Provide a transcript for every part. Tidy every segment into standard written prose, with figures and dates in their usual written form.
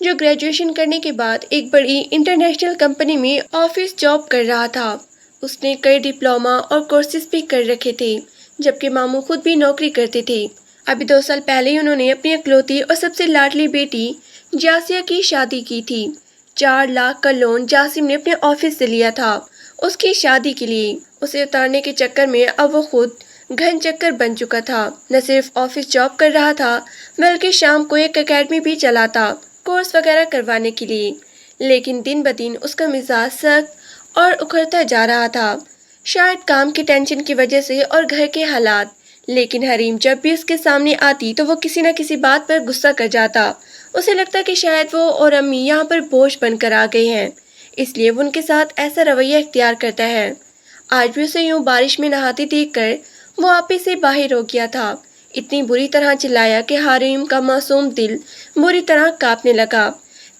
جو گریجویشن کرنے کے بعد ایک بڑی انٹرنیشنل کمپنی میں آفس جاب کر رہا تھا۔ اس نے کئی ڈپلوما اور کورسز بھی کر رکھے تھے، جبکہ ماموں خود بھی نوکری کرتے تھے۔ ابھی 2 سال پہلے ہی انہوں نے اپنی اکلوتی اور سب سے لاڈلی بیٹی جاسیہ کی شادی کی تھی۔ 4 لاکھ کا لون جاسم نے اپنے آفس سے لیا تھا اس کی شادی کے لیے۔ اسے اتارنے کے چکر میں اب وہ خود گھن چکر بن چکا تھا۔ نہ صرف آفس جاب کر رہا تھا بلکہ شام کو ایک اکیڈمی بھی چلاتا کورس وغیرہ کروانے کے لیے، لیکن دن بدن اس کا مزاج سخت اور اکھڑتا جا رہا تھا، شاید کام کی ٹینشن کی وجہ سے اور گھر کے حالات۔ لیکن حریم جب بھی اس کے سامنے آتی تو وہ کسی نہ کسی بات پر غصہ کر جاتا۔ اسے لگتا کہ شاید وہ اور امی یہاں پر بوجھ بن کر آ گئے ہیں، اس لیے وہ ان کے ساتھ ایسا رویہ اختیار کرتا ہے۔ آج بھی اسے یوں بارش میں نہاتی دیکھ کر وہ آپے سے باہر ہو گیا تھا۔ اتنی بری طرح چلایا کہ حریم کا معصوم دل بری طرح کانپنے لگا۔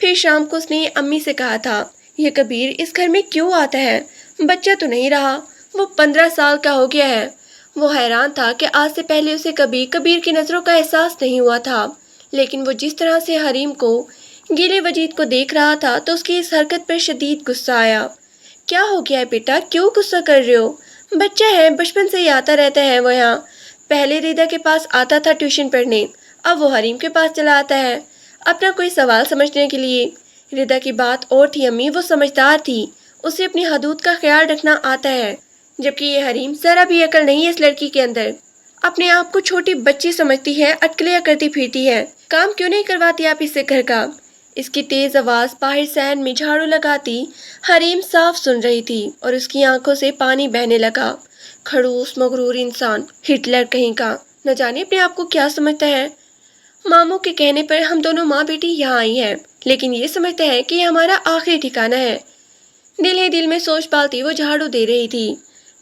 پھر شام کو اس نے امی سے کہا تھا، یہ کبیر اس گھر میں کیوں آتا ہے؟ بچہ تو نہیں رہا، وہ 15 سال کا ہو گیا ہے۔ وہ حیران تھا کہ آج سے پہلے اسے کبھی کبیر کی نظروں کا احساس نہیں ہوا تھا، لیکن وہ جس طرح سے حریم کو گیلے وجید کو دیکھ رہا تھا تو اس کی اس حرکت پر شدید غصہ آیا۔ کیا ہو گیا ہے بیٹا، کیوں غصہ کر رہے ہو؟ بچہ ہے، بچپن سے ہی آتا رہتا ہے وہ یہاں۔ پہلے ریدا کے پاس آتا تھا ٹیوشن پڑھنے، اب وہ حریم کے پاس چلا آتا ہے اپنا کوئی سوال سمجھنے کے لیے۔ ریدا کی بات اور تھی امی، وہ سمجھدار تھی، اسے اپنی حدود کا خیال رکھنا آتا ہے، جبکہ یہ حریم ذرا بھی عقل نہیں ہے اس لڑکی کے اندر، اپنے آپ کو چھوٹی بچی سمجھتی ہے، اٹکلیاں کرتی پھرتی ہے۔ کام کیوں نہیں کرواتی آپ اس سے گھر کا؟ اس کی تیز آواز باہر صحن میں جھاڑو لگاتی حریم صاف سن رہی تھی اور اس کی آنکھوں سے پانی بہنے لگا۔ کھڑوس مغرور انسان، ہٹلر کہیں کا، نہ جانے اپنے آپ کو کیا سمجھتا ہے۔ ماموں کے کہنے پر ہم دونوں ماں بیٹی یہاں آئی ہیں، لیکن یہ سمجھتا ہے کہ یہ ہمارا آخری ٹھکانہ ہے۔ دل ہی دل میں سوچ پالتی وہ جھاڑو دے رہی تھی۔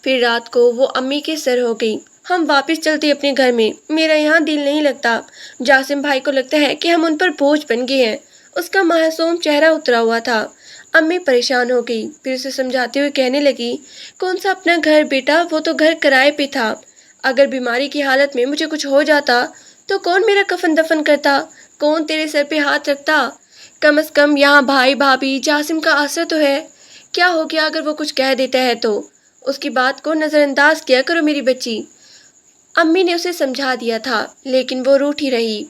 پھر رات کو وہ امی کے سر ہو گئی، ہم واپس چلتے اپنے گھر میں، میرا یہاں دل نہیں لگتا۔ جاسم بھائی کو لگتا ہے کہ ہم ان پر بوجھ بن گئے ہیں۔ اس کا معصوم چہرہ اترا ہوا تھا۔ امی پریشان ہو گئی، پھر اسے سمجھاتے ہوئے کہنے لگی، کون سا اپنا گھر بیٹا، وہ تو گھر کرائے پہ تھا۔ اگر بیماری کی حالت میں مجھے کچھ ہو جاتا تو کون میرا کفن دفن کرتا، کون تیرے سر پہ ہاتھ رکھتا؟ کم از کم یہاں بھائی بھابھی جاسم کا آسرا تو ہے۔ کیا ہو گیا اگر وہ کچھ کہہ دیتا ہے تو؟ اس کی بات کو نظر انداز کیا کرو میری بچی۔ امی نے اسے سمجھا دیا تھا لیکن وہ روٹھی رہی۔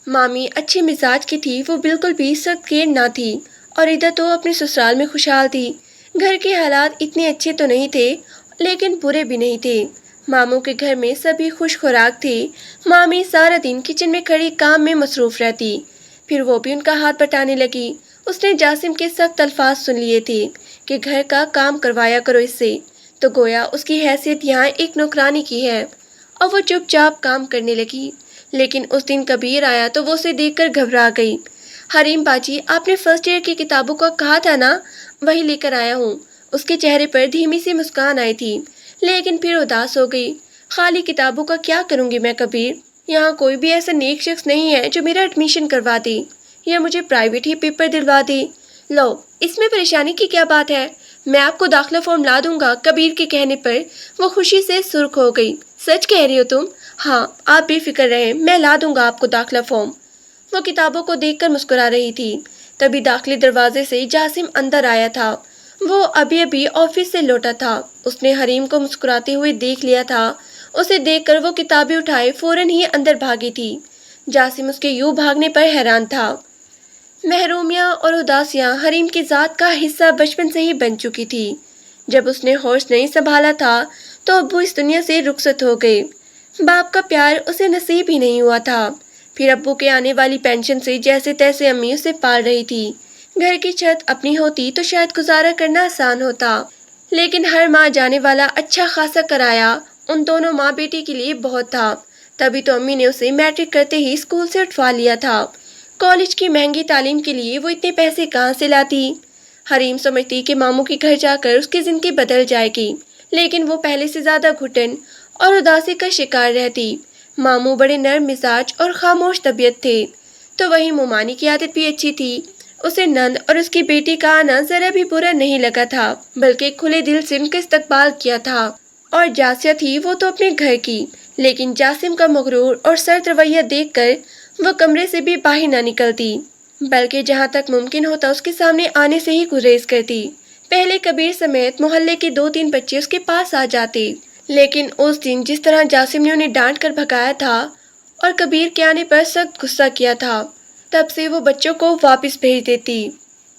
مامی اچھے مزاج کی تھی، وہ بالکل بھی سخت کیر نہ تھی، اور ادھر تو اپنے سسرال میں خوشحال تھی۔ گھر کے حالات اتنے اچھے تو نہیں تھے لیکن برے بھی نہیں تھے۔ ماموں کے گھر میں سبھی خوش خوراک تھے۔ مامی سارا دن کچن میں کھڑی کام میں مصروف رہتی، پھر وہ بھی ان کا ہاتھ بٹانے لگی۔ اس نے جاسم کے سخت الفاظ سن لیے تھے کہ گھر کا کام کروایا کرو اس سے، تو گویا اس کی حیثیت یہاں ایک نوکرانی کی ہے، اور وہ چپ چاپ کام کرنے لگی۔ لیکن اس دن کبیر آیا تو وہ اسے دیکھ کر گھبرا گئی۔ حریم باجی، آپ نے فرسٹ ایئر کی کتابوں کا کہا تھا نا، وہی لے کر آیا ہوں۔ اس کے چہرے پر دھیمی سی مسکان آئی تھی لیکن پھر اداس ہو گئی۔ خالی کتابوں کا کیا کروں گی میں کبیر؟ یہاں کوئی بھی ایسا نیک شخص نہیں ہے جو میرا ایڈمیشن کروا دے یا مجھے پرائیویٹ ہی پیپر دلوا دے۔ لو، اس میں پریشانی کی کیا بات ہے، میں آپ کو داخلہ فارم لا دوں گا۔ کبیر کے کہنے پر وہ خوشی سے سرخ ہو گئی۔ سچ کہہ رہی ہو تم؟ ہاں، آپ بے فکر رہیں، میں لا دوں گا آپ کو داخلہ فارم۔ وہ کتابوں کو دیکھ کر مسکرا رہی تھی۔ تبھی داخلے دروازے سے جاسم اندر آیا تھا۔ وہ ابھی ابھی آفس سے لوٹا تھا۔ اس نے حریم کو مسکراتے ہوئے دیکھ لیا تھا۔ اسے دیکھ کر وہ کتابیں اٹھائے فوراً ہی اندر بھاگی تھی۔ جاسم اس کے یوں بھاگنے پر حیران تھا۔ محرومیاں اور اداسیاں حریم کی ذات کا حصہ بچپن سے ہی بن چکی تھی۔ جب اس نے ہوش نہیں سنبھالا تھا تو ابو اس دنیا سے رخصت ہو گئے۔ باپ کا پیار اسے نصیب ہی نہیں ہوا تھا۔ پھر ابو کے آنے والی پینشن سے جیسے تیسے امی اسے پال رہی تھی۔ گھر کی چھت اپنی ہوتی تو شاید گزارا کرنا آسان ہوتا، لیکن ہر ماہ جانے والا اچھا خاصا کرایہ ان دونوں ماں بیٹی کے لیے بہت تھا۔ تبھی تو امی نے اسے میٹرک کرتے ہی اسکول سے اٹھوا لیا تھا۔ کالج کی مہنگی تعلیم کے لیے وہ اتنے پیسے کہاں سے لاتی؟ حریم سمجھتی کہ ماموں کے گھر جا کر اس کی زندگی بدل جائے گی، لیکن وہ پہلے سے زیادہ گھٹن اور اداسی کا شکار رہتی۔ ماموں بڑے نرم مزاج اور خاموش طبیعت تھے، تو وہیں مومانی کی عادت بھی اچھی تھی۔ اسے نند اور اس کی بیٹی کا آنا ذرا بھی برا نہیں لگا تھا، بلکہ کھلے دل سے ان کا استقبال کیا تھا۔ اور جاسیہ تھی وہ تو اپنے گھر کی، لیکن جاسم کا مغرور اور سرد رویہ دیکھ کر وہ کمرے سے بھی باہر نہ نکلتی۔ بلکہ جہاں تک ممکن ہوتا اس کے سامنے آنے سے ہی گریز کرتی۔ پہلے کبیر سمیت محلے کے 2-3 بچے اس کے پاس آ جاتے، لیکن اس دن جس طرح جاسم نے انہیں ڈانٹ کر بھگایا تھا اور کبیر کے آنے پر سخت غصہ کیا تھا، تب سے وہ بچوں کو واپس بھیج دیتی۔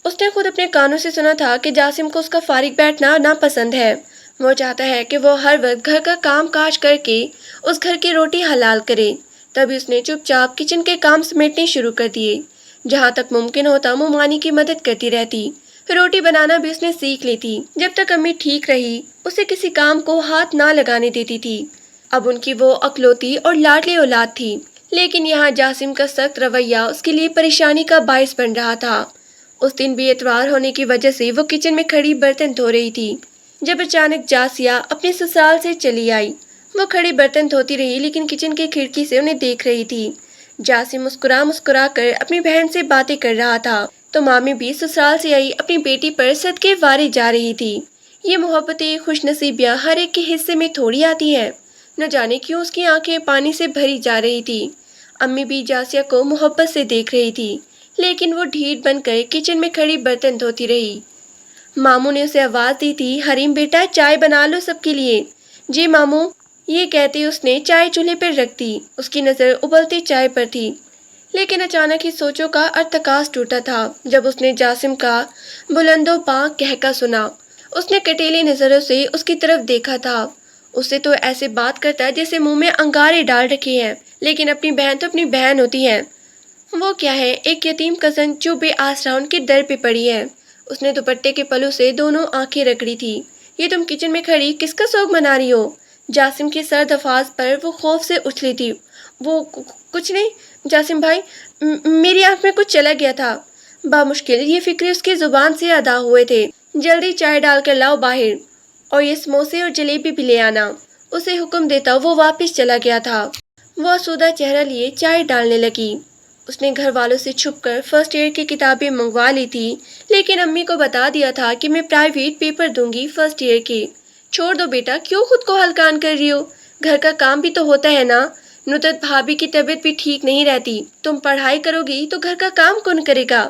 اس نے خود اپنے کانوں سے سنا تھا کہ جاسم کو اس کا فارغ بیٹھنا ناپسند ہے۔ وہ چاہتا ہے کہ وہ ہر وقت گھر کا کام کاج کر کے اس گھر کی روٹی حلال کرے۔ تبھی اس نے چپ چاپ کچن کے کام سمیٹنے شروع کر دیے۔ جہاں تک ممکن ہوتا مومانی کی مدد کرتی رہتی۔ روٹی بنانا بھی اس نے سیکھ لی تھی۔ جب تک امی ٹھیک رہی اسے کسی کام کو ہاتھ نہ لگانے دیتی تھی۔ اب ان کی وہ اکلوتی اور لاڈلی اولاد تھی، لیکن یہاں جاسم کا سخت رویہ اس کے لیے پریشانی کا باعث بن رہا تھا۔ اس دن بھی اتوار ہونے کی وجہ سے وہ کچن میں کھڑی برتن دھو رہی تھی جب اچانک جاسیہ اپنے سسرال سے چلی آئی۔ وہ کھڑی برتن دھوتی رہی لیکن کچن کی کھڑکی سے انہیں دیکھ رہی تھی۔ جاسم مسکرا کر اپنی بہن سے باتیں کر رہا تھا تو مامی بھی سسرال سے آئی اپنی بیٹی پر صدقے واری جا رہی تھی۔ یہ محبتیں خوش نصیبیاں ہر ایک کے حصے میں تھوڑی آتی ہیں۔ نہ جانے کیوں اس کی آنکھیں پانی سے بھری جا رہی تھی۔ امی بھی جاسیہ کو محبت سے دیکھ رہی تھی، لیکن وہ ڈھیٹ بن کر کچن میں کھڑی برتن دھوتی رہی۔ ماموں نے اسے آواز دی تھی، حریم بیٹا چائے بنا لو سب کے لیے۔ جی ماموں، یہ کہتے اس نے چائے چولہے پر رکھ دی۔ اس کی نظر ابلتی چائے پر تھی، لیکن اچانک ہی سوچوں کا ارتکاز ٹوٹا تھا جب اس نے جاسم کا بلند و پاک کہکا سنا۔ اس نے کٹیلی نظروں سے اس کی طرف دیکھا تھا۔ اسے تو ایسے بات کرتا ہے جیسے منہ میں انگارے ڈال رکھے ہیں، لیکن اپنی بہن تو اپنی بہن ہوتی ہے۔ وہ کیا ہے، ایک یتیم کزن جو بے آسرا ان کے در پہ پڑی ہے۔ اس نے دوپٹے کے پلو سے دونوں آنکھیں رگڑی تھی۔ یہ تم کچن میں کھڑی کس کا سوگ منا رہی ہو؟ جاسم کے سرد الفاظ پر وہ خوف سے اچھلی تھی۔ وہ کچھ نہیں جاسم بھائی، میری آنکھ میں کچھ چلا گیا تھا۔ بامشکل یہ فکرے اس کی زبان سے ادا ہوئے تھے۔ جلدی چائے ڈال کر لاؤ باہر، اور یہ سموسے اور جلیبی بھی لے آنا۔ اسے حکم دیتا وہ واپس چلا گیا تھا۔ وہ آسودہ چہرہ لیے چائے ڈالنے لگی۔ اس نے گھر والوں سے چھپ کر فرسٹ ایئر کی کتابیں منگوا لی تھی، لیکن امی کو بتا دیا تھا کہ میں پرائیویٹ پیپر دوں گی فرسٹ ایئر کے۔ چھوڑ دو بیٹا، کیوں خود کو ہلکان کر رہی ہو؟ گھر کا کام بھی تو ہوتا ہے نا۔ نصرت بھابھی کی طبیعت بھی ٹھیک نہیں رہتی، تم پڑھائی کرو گی تو گھر کا کام کون کرے گا؟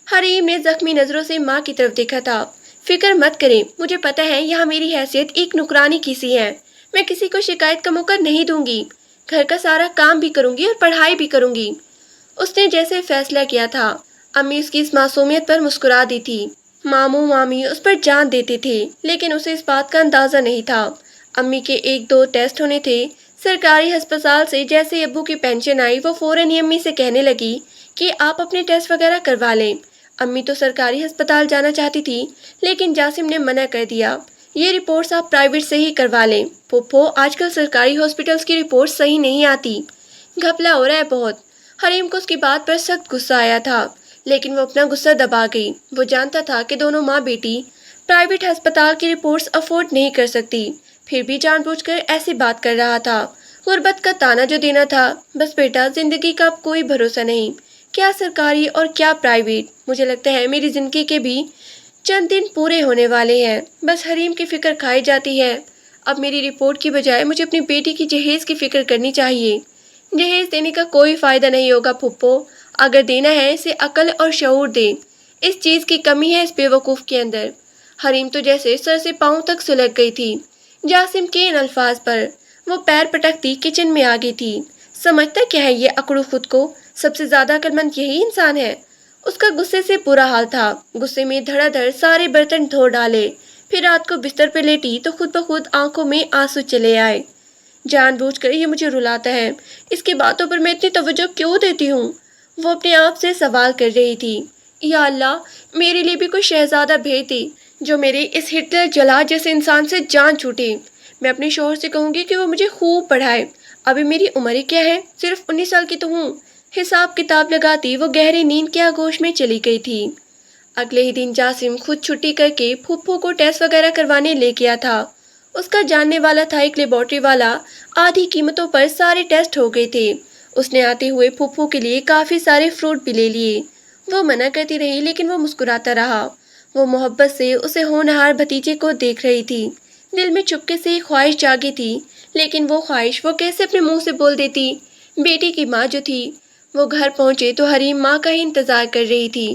حریم نے زخمی نظروں سے ماں کی طرف دیکھا تھا۔ فکر مت کریں، مجھے پتہ ہے یہاں میری حیثیت ایک نکرانی کی سی ہے۔ میں کسی کو شکایت کا موقع نہیں دوں گی۔ گھر کا سارا کام بھی کروں گی اور پڑھائی بھی کروں گی۔ اس نے جیسے فیصلہ کیا تھا۔ امی اس کی اس معصومیت پر مسکرا دی تھی۔ ماموں مامی اس پر جان دیتے تھے، لیکن اسے اس بات کا اندازہ نہیں تھا۔ امی کے 1-2 ٹیسٹ ہونے تھے سرکاری ہسپتال سے۔ جیسے ابو کی پینشن آئی وہ فوراً ہی امی سے کہنے لگی کہ آپ اپنے ٹیسٹ وغیرہ کروا لیں۔ امی تو سرکاری ہسپتال جانا چاہتی تھی، لیکن جاسم نے منع کر دیا۔ یہ رپورٹس آپ پرائیویٹ سے ہی کروا لیں پھوپھو، آج کل سرکاری ہاسپٹلس کی رپورٹس صحیح نہیں آتی۔ گھپلا ہو رہا ہے بہت۔ حریم کو اس کی بات پر سخت غصہ آیا تھا، لیکن وہ اپنا غصہ دبا گئی۔ وہ جانتا تھا کہ دونوں ماں بیٹی پرائیویٹ ہسپتال کی رپورٹس افورڈ نہیں کر سکتی، پھر بھی جان بوجھ کر ایسی بات کر رہا تھا۔ غربت کا تانا جو دینا تھا۔ بس بیٹا، زندگی کا اب کوئی بھروسہ نہیں، کیا سرکاری اور کیا پرائیویٹ۔ مجھے لگتا ہے میری زندگی کے بھی چند دن پورے ہونے والے ہیں۔ بس حریم کی فکر کھائی جاتی ہے۔ اب میری رپورٹ کی بجائے مجھے اپنی بیٹی کی جہیز کی فکر کرنی چاہیے۔ جہیز دینے کا کوئی فائدہ نہیں ہوگا پھپھو، اگر دینا ہے اسے عقل اور شعور دے۔ اس چیز کی کمی ہے اس بے وقوف کے اندر۔ حریم تو جیسے سر سے پاؤں تک سلگ گئی تھی جاسم کے ان الفاظ پر۔ وہ پیر پٹکتی کچن میں آ گئی تھی۔ سمجھتا کیا ہے یہ اکڑو خود کو؟ سب سے زیادہ عقلمند یہی انسان ہے۔ اس کا غصے سے برا حال تھا۔ غصے میں دھڑا دھڑ سارے برتن دھو ڈالے، پھر رات کو بستر پہ لیٹی تو خود بخود آنکھوں میں آنسو چلے آئے۔ جان بوجھ کر یہ مجھے رلاتا ہے، اس کی باتوں پر میں اتنی توجہ کیوں دیتی ہوں؟ وہ اپنے آپ سے سوال کر رہی تھی۔ یا اللہ، میرے لیے بھی کوئی شہزادہ بھیج دے جو میرے اس ہٹلر جلاد جیسے انسان سے جان چھوٹے۔ میں اپنے شوہر سے کہوں گی کہ وہ مجھے خوب پڑھائے۔ ابھی میری عمر ہی کیا ہے، صرف 19 سال کی تو ہوں۔ حساب کتاب لگاتی وہ گہری نیند کے آغوش میں چلی گئی تھی۔ اگلے ہی دن جاسم خود چھٹی کر کے پھوپھو کو ٹیسٹ وغیرہ کروانے لے گیا تھا۔ اس کا جاننے والا تھا ایک لیبارٹری والا، آدھی قیمتوں پر سارے ٹیسٹ ہو گئے تھے۔ اس نے آتے ہوئے پھوپھو کے لیے کافی سارے فروٹ بھی لے لیے۔ وہ منع کرتی رہی لیکن وہ مسکراتا رہا۔ وہ محبت سے اسے ہونہار بھتیجے کو دیکھ رہی تھی۔ دل میں چپکے سے خواہش جاگی تھی، لیکن وہ خواہش وہ کیسے اپنے منہ سے بول دیتی؟ بیٹی کی ماں جو تھی وہ گھر پہنچے تو حریم ماں کا ہی انتظار کر رہی تھی۔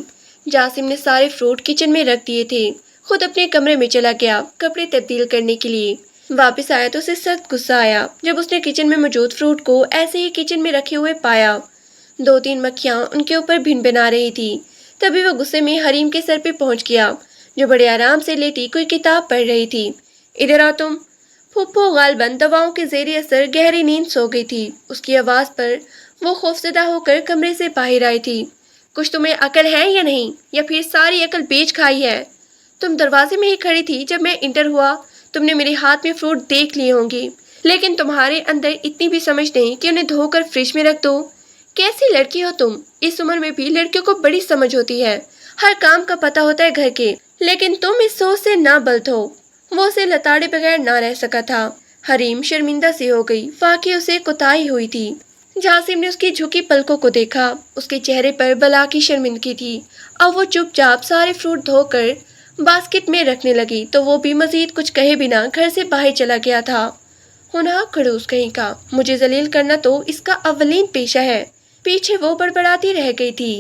جاسم نے سارے فروٹ کچن میں رکھ دیے تھے، خود اپنے کمرے میں چلا گیا کپڑے تبدیل کرنے کے لیے۔ واپس آیا تو اسے سخت غصہ آیا جب اس نے کچن میں موجود فروٹ کو ایسے ہی کچن میں رکھے ہوئے پایا۔ 2-3 مکھیاں ان کے اوپر بھن بنا رہی تھی۔ تبھی وہ غصے میں حریم کے سر پہ پہنچ گیا جو بڑے آرام سے لیٹی کوئی کتاب پڑھ رہی تھی۔ ادھر آ تم۔ پھپھو غالباً دواؤں کے زیر اثر گہری نیند سو گئی تھی۔ اس کی آواز پر وہ خوفزدہ ہو کر کمرے سے باہر آئی تھی۔ کچھ تمہیں عقل ہے یا نہیں، یا پھر ساری عقل بیچ کھائی ہے؟ تم دروازے میں ہی کھڑی تھی جب میں انٹر ہوا۔ تم نے میرے ہاتھ میں فروٹ دیکھ لیے ہوں گے، لیکن تمہارے اندر اتنی بھی سمجھ نہیں کہ انہیں دھو کر فریج میں رکھ دو۔ کیسی لڑکی ہو تم؟ اس عمر میں بھی لڑکیوں کو بڑی سمجھ ہوتی ہے، ہر کام کا پتہ ہوتا ہے گھر کے، لیکن تم اس سوچ سے نہ بلد ہو۔ وہ اسے لتاڑے بغیر نہ رہ سکا تھا۔ حریم شرمندہ سی ہو گئی، واقعی اسے کوتاہی ہوئی تھی۔ جاسم نے اس کی جھکی پلکوں کو دیکھا، اس کے چہرے پر بلا کی شرمندگی تھی۔ اب وہ چپ چاپ سارے فروٹ دھو کر باسکٹ میں رکھنے لگی تو وہ بھی مزید کچھ کہے بنا گھر سے باہر چلا گیا تھا۔ ہونا کھڑوس کہیں کا، مجھے ذلیل کرنا تو اس کا اولین پیشہ ہے۔ پیچھے وہ بڑبڑاتی رہ گئی تھی۔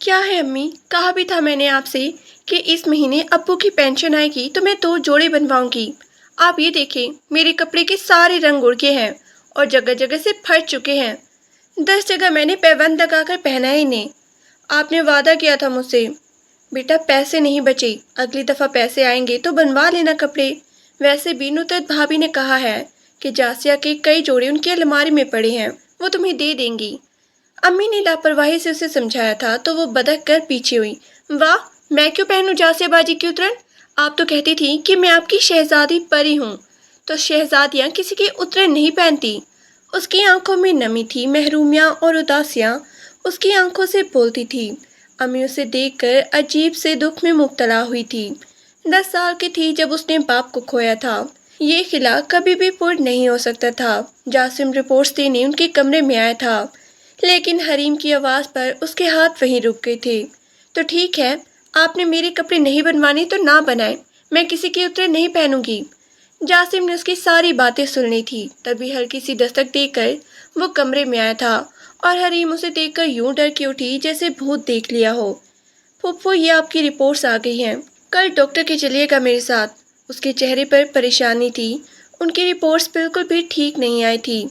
کیا ہے امی، کہا بھی تھا میں نے آپ سے کہ اس مہینے ابو کی پینشن آئے گی تو میں 2 جوڑے بنواؤں گی۔ آپ یہ دیکھیں، میرے کپڑے کے سارے رنگ اڑ گئے ہیں اور جگہ جگہ سے پھٹ چکے ہیں۔ 10 جگہ میں نے پیوند لگا کر پہنا ہے انہیں۔ آپ نے وعدہ کیا تھا مجھ سے۔ بیٹا پیسے نہیں بچے، اگلی دفعہ پیسے آئیں گے تو بنوا لینا کپڑے۔ ویسے بھی نصرت بھابی نے کہا ہے کہ جاسیہ کے کئی جوڑے ان کی الماری میں پڑے ہیں، وہ تمہیں دے دیں گی۔ امی نے لاپرواہی سے اسے سمجھایا تھا تو وہ بدک کر پیچھے ہوئی۔ واہ، میں کیوں پہنوں جاسیہ باجی کی اترن؟ آپ تو کہتی تھی کہ میں آپ کی شہزادی پری ہوں، تو شہزادیاں کسی کی اترن نہیں پہنتی۔ اس کی آنکھوں میں نمی تھی، محرومیاں اور اداسیاں اس کی آنکھوں سے بولتی تھی۔ امی اسے دیکھ کر عجیب سے دکھ میں مبتلا ہوئی تھی۔ 10 سال کی تھی جب اس نے باپ کو کھویا تھا۔ یہ خلا کبھی بھی پر نہیں ہو سکتا تھا۔ جاسم رپورٹس دینے ان کے کمرے میں آیا تھا، لیکن حریم کی آواز پر اس کے ہاتھ وہیں رک گئے تھے۔ تو ٹھیک ہے، آپ نے میرے کپڑے نہیں بنوانے تو نہ بنائیں، میں کسی کی اترے نہیں پہنوں گی۔ جاسم نے اس کی ساری باتیں سننی تھی، تبھی ہلکی سی دستک دے کر وہ کمرے میں آیا تھا اور حریم اسے دیکھ کر یوں ڈر کے اٹھی جیسے بھوت دیکھ لیا ہو۔ پھپھو، یہ آپ کی رپورٹس آ گئی ہیں، کل ڈاکٹر کے چلیے گا میرے ساتھ۔ اس کے چہرے پر پریشانی تھی، ان کی رپورٹس بالکل بھی ٹھیک نہیں آئی تھی۔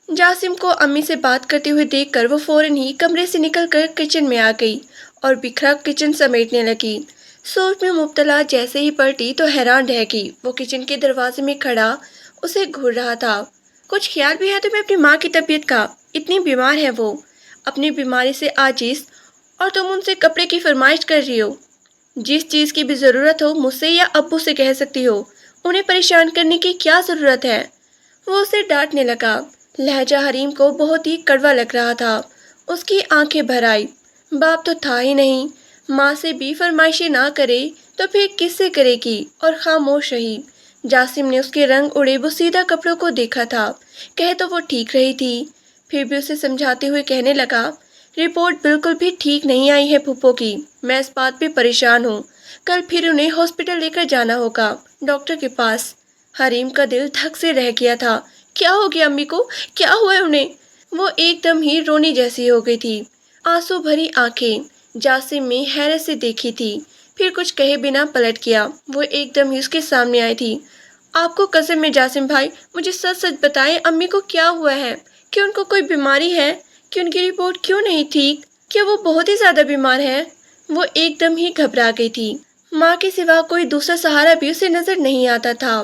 جاسم کو امی سے بات کرتے ہوئے دیکھ کر وہ فوراً ہی کمرے سے نکل کر کچن میں آ گئی اور بکھرا کچن سمیٹنے لگی۔ سوچ میں مبتلا جیسے ہی پلٹی تو حیران رہ گئی۔ وہ کچن کے دروازے میں کھڑا اسے گھور رہا تھا۔ کچھ خیال بھی ہے تمہیں اپنی ماں کی طبیعت کا؟ اتنی بیمار ہے وہ، اپنی بیماری سے عاجز، اور تم ان سے کپڑے کی فرمائش کر رہی ہو۔ جس چیز کی بھی ضرورت ہو مجھ سے یا ابو سے کہہ سکتی ہو، انہیں پریشان کرنے کی کیا ضرورت ہے؟ وہ اسے ڈانٹنے لگا۔ لہجہ حریم کو بہت ہی کڑوا لگ رہا تھا۔ اس کی آنکھیں بھر آئی۔ باپ تو تھا ہی نہیں، ماں سے بھی فرمائشیں نہ کرے تو پھر کس سے کرے گی، اور خاموش رہی۔ جاسم نے اس کے رنگ اڑے بوسیدہ کپڑوں کو دیکھا تھا، کہے تو وہ ٹھیک رہی تھی، پھر بھی اسے سمجھاتے ہوئے کہنے لگا، رپورٹ بالکل بھی ٹھیک نہیں آئی ہے پھپھو کی، میں اس بات پہ پریشان ہوں۔ کل پھر انہیں ہاسپٹل لے کر جانا ہوگا، ڈاکٹر کے پاس۔ حریم کا دل دھک سے رہ گیا تھا۔ کیا ہو گیا امی کو؟ کیا ہوا ہے انہیں؟ وہ ایک دم ہی رونی جیسی ہو گئی تھی، آنسو بھری آنکھیں جاسم میں حیرت سے دیکھی تھی، پھر کچھ کہے بنا پلٹ گیا۔ وہ ایک دم ہی اس کے سامنے آئی تھی۔ آپ کو قسم ہے جاسم بھائی، مجھے سچ سچ بتائیں، امی کو کیا ہوا ہے؟ کہ ان کو کوئی بیماری ہے؟ کہ ان کی رپورٹ کیوں نہیں ٹھیک؟ کیا وہ بہت ہی زیادہ بیمار ہے؟ وہ ایک دم ہی گھبرا گئی تھی۔ ماں کے سوا کوئی دوسرا سہارا بھی اسے نظر نہیں آتا تھا۔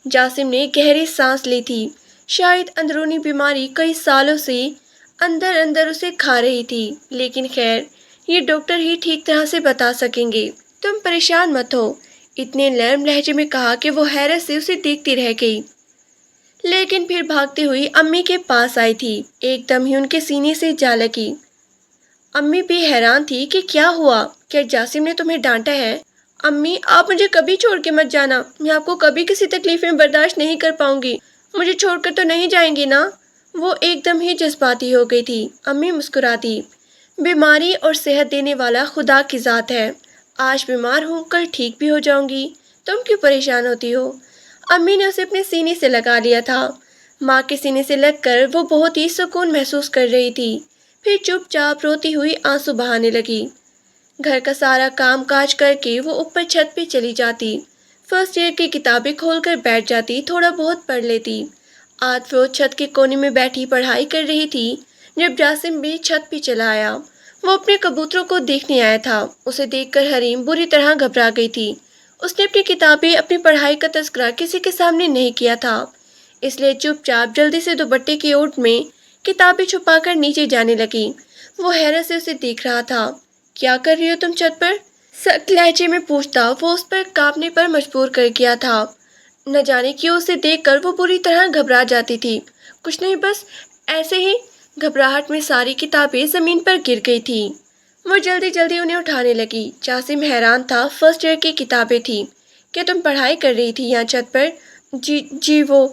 جاسم نے گہری سانس لی تھی۔ شاید اندرونی بیماری کئی سالوں سے اندر اندر اسے کھا رہی تھی، لیکن خیر، یہ ڈاکٹر ہی ٹھیک طرح سے بتا سکیں گے۔ تم پریشان مت ہو، اتنے نرم لہجے میں کہا کہ وہ حیرت سے اسے دیکھتی رہ گئی، لیکن پھر بھاگتی ہوئی امی کے پاس آئی تھی، ایک دم ہی ان کے سینے سے جا لگی۔ امی بھی حیران تھی کہ کیا ہوا، کیا جاسم نے تمہیں ڈانٹا ہے؟ امی، آپ مجھے کبھی چھوڑ کے مت جانا، میں آپ کو کبھی کسی تکلیف میں برداشت نہیں کر پاؤں گی، مجھے چھوڑ کر تو نہیں جائیں گی نا؟ وہ ایک دم ہی جذباتی ہو گئی تھی۔ امی مسکراتی، بیماری اور صحت دینے والا خدا کی ذات ہے، آج بیمار ہوں کل ٹھیک بھی ہو جاؤں گی، تم کیوں پریشان ہوتی ہو؟ امی نے اسے اپنے سینے سے لگا لیا تھا۔ ماں کے سینے سے لگ کر وہ بہت ہی سکون محسوس کر رہی تھی۔ پھر چپ چاپ روتی ہوئی آنسو بہانے لگی۔ گھر کا سارا کام کاج کر کے وہ اوپر چھت پہ چلی جاتی، فرسٹ ایئر کی کتابیں کھول کر بیٹھ جاتی، تھوڑا بہت پڑھ لیتی۔ آج وہ چھت کے کونے میں بیٹھی پڑھائی کر رہی تھی جب جاسم بھی چھت پہ چلا آیا۔ وہ اپنے کبوتروں کو دیکھنے آیا تھا۔ اسے دیکھ کر حریم بری طرح گھبرا گئی تھی۔ اس نے اپنی کتابیں، اپنی پڑھائی کا تذکرہ کسی کے سامنے نہیں کیا تھا، اس لیے چپ چاپ جلدی سے دوپٹے کی اوٹ میں کتابیں چھپا کر نیچے جانے لگی۔ وہ حیرت سے اسے دیکھ رہا تھا۔ کیا کر رہی ہو تم چھت پر؟ سخت لہجے میں پوچھتا وہ اس پر کانپنے پر مجبور کر گیا تھا۔ نہ جانے کیوں اسے دیکھ کر وہ بری طرح گھبرا جاتی تھی۔ کچھ نہیں، بس ایسے ہی۔ گھبراہٹ میں ساری کتابیں زمین پر گر گئی تھی۔ وہ جلدی جلدی انہیں اٹھانے لگی۔ جاسم حیران تھا، فرسٹ ایئر کی کتابیں تھیں۔ کیا تم پڑھائی کر رہی تھی یہاں چھت پر؟ جی وہ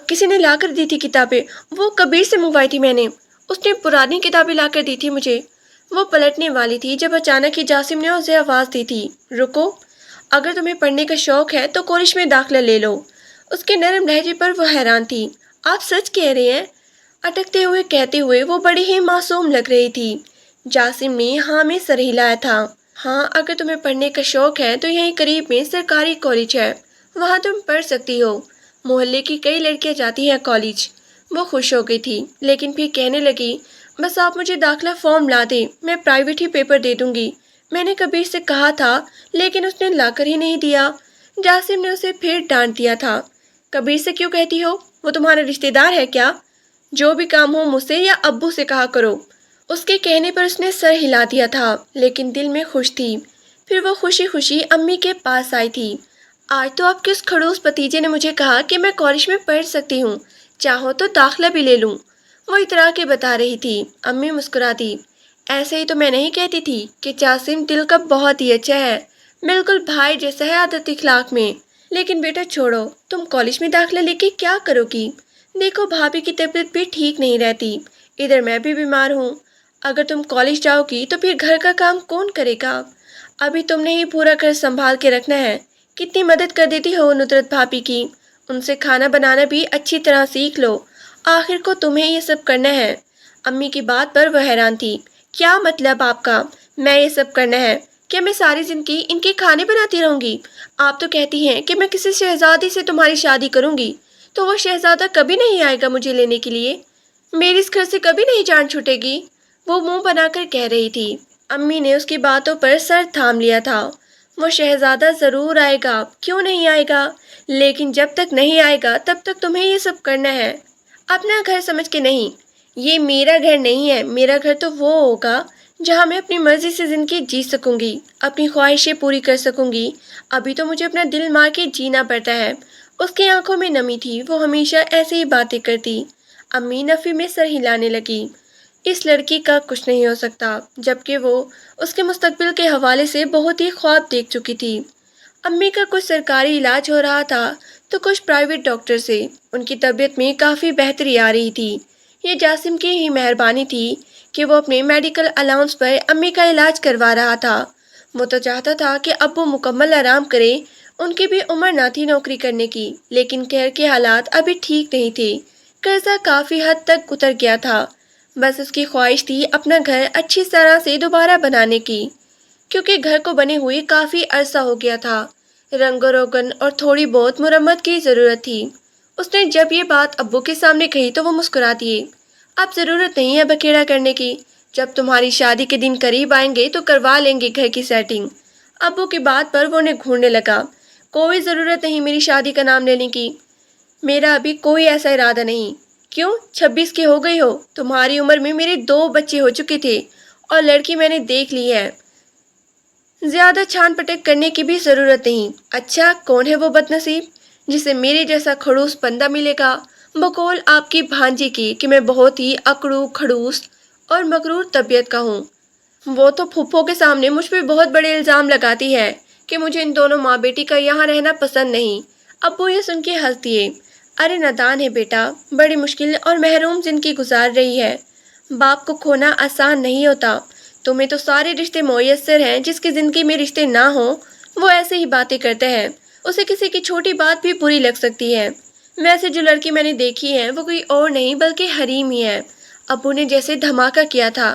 کسی نے لا کر دی تھی کتابیں، وہ کبیر سے منگوائی تھی میں نے، اس نے پرانی کتابیں لا کر دی تھی مجھے۔ وہ پلٹنے والی تھی جب اچانک ہی جاسم نے اسے آواز دی تھی، رکو، اگر تمہیں پڑھنے کا شوق ہے تو کالج میں داخلہ لے لو۔ اس کے نرم لہجے پر وہ حیران تھی۔ آپ سچ کہہ رہے ہیں؟ اٹکتے ہوئے کہتے ہوئے وہ بڑی ہی معصوم لگ رہی تھی۔ جاسم نے ہاں میں سر ہلایا تھا۔ ہاں، اگر تمہیں پڑھنے کا شوق ہے تو یہیں قریب میں سرکاری کالج ہے، وہاں تم پڑھ سکتی ہو، محلے کی کئی لڑکیاں جاتی ہیں کالج۔ وہ خوش ہو گئی تھی، لیکن پھر کہنے لگی، بس آپ مجھے داخلہ فارم لا دیں، میں پرائیویٹ ہی پیپر دے دوں گی۔ میں نے کبیر سے کہا تھا لیکن اس نے لا کر ہی نہیں دیا۔ جاسم نے اسے پھر ڈانٹ دیا تھا۔ کبیر سے کیوں کہتی ہو؟ وہ تمہارا رشتہ دار ہے کیا؟ جو بھی کام ہو مجھ سے یا ابو سے کہا کرو۔ اس کے کہنے پر اس نے سر ہلا دیا تھا، لیکن دل میں خوش تھی۔ پھر وہ خوشی خوشی امی کے پاس آئی تھی۔ آج تو آپ کے اس کھڑوس بھتیجے نے مجھے کہا کہ میں کالج میں پڑھ سکتی ہوں، چاہو تو داخلہ بھی لے لوں، وہ اترا کے بتا رہی تھی۔ امی مسکرا دی۔ ایسے ہی تو میں نہیں کہتی تھی کہ جاسم دل کا بہت ہی اچھا ہے، بالکل بھائی جیسا ہے عادت اخلاق میں۔ لیکن بیٹا چھوڑو، تم کالج میں داخلہ لے کے کیا کرو گی؟ دیکھو بھابھی کی طبیعت بھی ٹھیک نہیں رہتی، ادھر میں بھی بیمار ہوں۔ اگر تم کالج جاؤ گی تو پھر گھر کا کام کون کرے گا؟ ابھی تم نے ہی پورا گھر سنبھال کے رکھنا ہے۔ کتنی مدد کر دیتی ہو ندرت بھابھی کی، ان سے کھانا بنانا بھی اچھی طرح سیکھ لو، آخر کو تمہیں یہ سب کرنا ہے۔ امی کی بات پر وہ حیران تھی۔ کیا مطلب آپ کا، میں یہ سب کرنا ہے؟ کیا میں ساری زندگی ان کے کھانے بناتی رہوں گی؟ آپ تو کہتی ہیں کہ میں کسی شہزادی سے تمہاری شادی کروں گی، تو وہ شہزادہ کبھی نہیں آئے گا مجھے لینے کے لیے، میری اس گھر سے کبھی نہیں جان چھوٹے گی، وہ منہ بنا کر کہہ رہی تھی۔ امی نے اس کی باتوں پر سر تھام لیا تھا۔ وہ شہزادہ ضرور آئے گا، کیوں نہیں آئے گا، لیکن جب تک نہیں آئے گا تب تک تمہیں یہ سب کرنا ہے، اپنا گھر سمجھ کے نہیں۔ یہ میرا گھر نہیں ہے، میرا گھر تو وہ ہوگا جہاں میں اپنی مرضی سے زندگی جی سکوں گی، اپنی خواہشیں پوری کر سکوں گی۔ ابھی تو مجھے اپنا دل مار کے جینا پڑتا ہے۔ اس کی آنکھوں میں نمی تھی، وہ ہمیشہ ایسے ہی باتیں کرتی۔ امی نفی میں سر ہلانے لگی۔ اس لڑکی کا کچھ نہیں ہو سکتا، جبکہ وہ اس کے مستقبل کے حوالے سے بہت ہی خواب دیکھ چکی تھی۔ امی کا کچھ سرکاری علاج ہو رہا تھا تو کچھ پرائیویٹ ڈاکٹر سے۔ ان کی طبیعت میں کافی بہتری آ رہی تھی۔ یہ جاسم کی ہی مہربانی تھی کہ وہ اپنے میڈیکل الاؤنس پر امی کا علاج کروا رہا تھا۔ وہ تو چاہتا تھا کہ ابو مکمل آرام کرے، ان کی بھی عمر نہ تھی نوکری کرنے کی، لیکن گھر کے حالات ابھی ٹھیک نہیں تھے، قرضہ کافی حد تک اتر گیا تھا۔ بس اس کی خواہش تھی اپنا گھر اچھی طرح سے دوبارہ بنانے کی، کیونکہ گھر کو بنے ہوئے کافی عرصہ ہو گیا تھا، رنگ و روگن اور تھوڑی بہت مرمت کی ضرورت تھی۔ اس نے جب یہ بات ابو کے سامنے کہی تو وہ مسکرا دیے۔ اب ضرورت نہیں ہے بکھیڑا کرنے کی، جب تمہاری شادی کے دن قریب آئیں گے تو کروا لیں گے گھر کی سیٹنگ۔ ابو کی بات پر وہ انہیں گھورنے لگا۔ کوئی ضرورت نہیں میری شادی کا نام لینے کی، میرا ابھی کوئی ایسا ارادہ نہیں۔ کیوں 26 کی ہو گئی ہو؟ تمہاری عمر میں میرے 2 بچے ہو چکے تھے اور لڑکی میں نے دیکھ لی ہے، زیادہ چھان پٹک کرنے کی بھی ضرورت نہیں۔ اچھا، کون ہے وہ بد نصیب جسے میرے جیسا کھڑوس بندہ ملے گا؟ بقول آپ کی بھانجی کی کہ میں بہت ہی اکڑو کھڑوس اور مغرور طبیعت کا ہوں۔ وہ تو پھپھو کے سامنے مجھ پہ بہت بڑے الزام لگاتی ہے کہ مجھے ان دونوں ماں بیٹی کا یہاں رہنا پسند نہیں۔ ابو یہ سن کے ہنس دیے۔ ارے نادان ہے بیٹا، بڑی مشکل اور محروم زندگی گزار رہی ہے، باپ کو کھونا آسان نہیں ہوتا۔ تمہیں تو سارے رشتے میسر ہیں، جس کی زندگی میں رشتے نہ ہوں وہ ایسے ہی باتیں کرتے ہیں، اسے کسی کی چھوٹی بات بھی بری لگ سکتی ہے۔ ویسے جو لڑکی میں نے دیکھی ہے وہ کوئی اور نہیں بلکہ حریم ہی ہے، ابو نے جیسے دھماکہ کیا تھا۔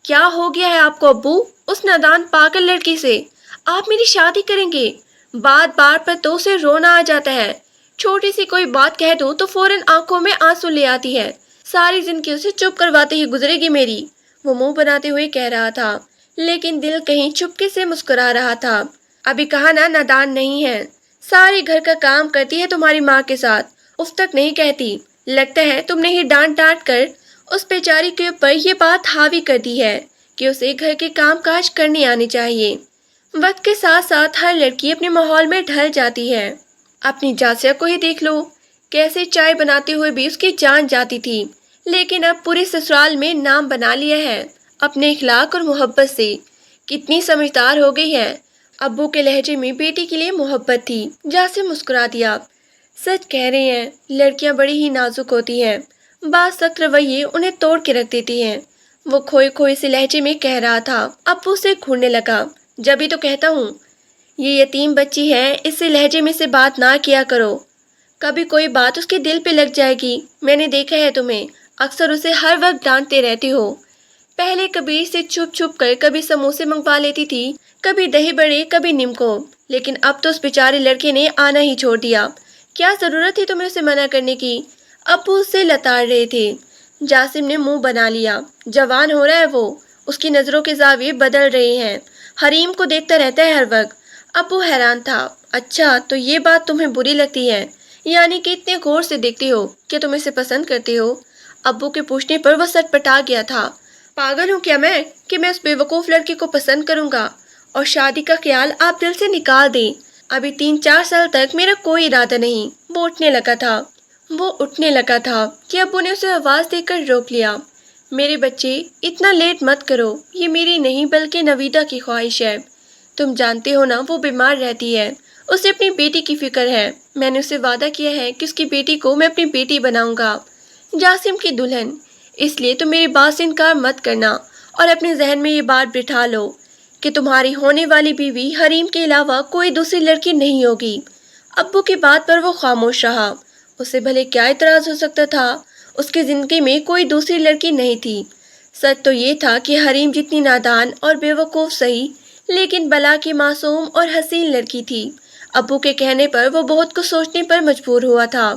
کیا ہو گیا ہے آپ کو ابو؟ اس نادان پاگل لڑکی سے آپ میری شادی کریں گے؟ بات بات پر تو اسے رونا آ جاتا ہے، چھوٹی سی کوئی بات کہہ دو تو فوراً آنکھوں میں آنسو لے آتی ہے۔ ساری زندگی اسے چپ کرواتے ہی گزرے گی میری، وہ منہ بناتے ہوئے کہہ رہا تھا، لیکن دل کہیں چپکے سے مسکرا رہا تھا۔ ابھی کہا نا نادان نہیں ہے، سارے گھر کا کام کرتی ہے تمہاری ماں کے ساتھ، اف تک نہیں کہتی۔ لگتا ہے تم نے ہی ڈانٹ ڈانٹ کر اس بیچاری کے اوپر یہ بات حاوی کر دی ہے کہ اسے گھر کے کام کاج کرنے آنے چاہیے۔ وقت کے ساتھ ساتھ ہر لڑکی اپنے ماحول میں ڈھل جاتی ہے۔ اپنی جاسیہ کو ہی دیکھ لو، کیسے چائے بناتے ہوئے بھی اس کی جان جاتی تھی، لیکن اب پورے سسرال میں نام بنا لیا ہے اپنے اخلاق اور محبت سے۔ کتنی سمجھدار ہو گئی ہے۔ ابو کے لہجے میں بیٹی کے لیے محبت تھی۔ جاسم مسکرا دیا۔ سچ کہہ رہے ہیں، لڑکیاں بڑی ہی نازک ہوتی ہیں، بعض سخت رویے انہیں توڑ کے رکھ دیتی ہیں۔ وہ کھوئے کھوئے سے لہجے میں کہہ رہا تھا۔ ابو سے گھورنے لگا۔ جبھی تو کہتا ہوں، یہ یتیم بچی ہے، اس سے لہجے میں سے بات نہ کیا کرو، کبھی کوئی بات اس کے دل پہ لگ جائے گی۔ میں نے دیکھا ہے تمہیں، اکثر اسے ہر وقت ڈانٹتے رہتے ہو۔ پہلے کبیر سے چھپ چھپ کر کبھی سموسے منگوا لیتی تھی، کبھی دہی بڑے، کبھی نمکو، لیکن اب تو اس بیچارے لڑکے نے آنا ہی چھوڑ دیا۔ کیا ضرورت تھی تمہیں اسے منع کرنے کی؟ ابو اس سے لتاڑ رہے تھے۔ جاسم نے منہ بنا لیا۔ جوان ہو رہا ہے وہ، اس کی نظروں کے زاویے بدل رہے ہیں، حریم کو دیکھتا رہتا ہے ہر وقت۔ ابو حیران تھا۔ اچھا تو یہ بات تمہیں بری لگتی ہے، یعنی کہ اتنے غور سے دیکھتے ہو کہ تم اسے پسند کرتے ہو؟ ابو کے پوچھنے پر وہ سٹ پٹا گیا تھا۔ پاگل ہوں کیا میں کہ میں اس بے وقوف لڑکی کو پسند کروں گا؟ اور شادی کا خیال آپ دل سے نکال دیں، ابھی 3-4 سال تک میرا کوئی ارادہ نہیں۔ وہ اٹھنے لگا تھا کہ ابو نے اسے آواز دے کر روک لیا۔ میرے بچے اتنا لیٹ مت کرو، یہ میری نہیں بلکہ نویدہ کی خواہش ہے۔ تم جانتے ہو نا وہ بیمار رہتی ہے، اسے اپنی بیٹی کی فکر ہے۔ میں نے اسے وعدہ کیا ہے کہ اس کی بیٹی کو میں اپنی بیٹی بناؤں گا، جاسم کی دلہن۔ اس لیے تم میری بات سے انکار مت کرنا اور اپنے ذہن میں یہ بات بٹھا لو کہ تمہاری ہونے والی بیوی حریم کے علاوہ کوئی دوسری لڑکی نہیں ہوگی۔ ابو کی بات پر وہ خاموش رہا۔ اسے بھلے کیا اعتراض ہو سکتا تھا، اس کی زندگی میں کوئی دوسری لڑکی نہیں تھی۔ سچ تو یہ تھا کہ حریم جتنی نادان اور بے وقوف صحیح، لیکن بلا کی معصوم اور حسین لڑکی تھی۔ ابو کے کہنے پر وہ بہت کچھ سوچنے پر مجبور ہوا تھا۔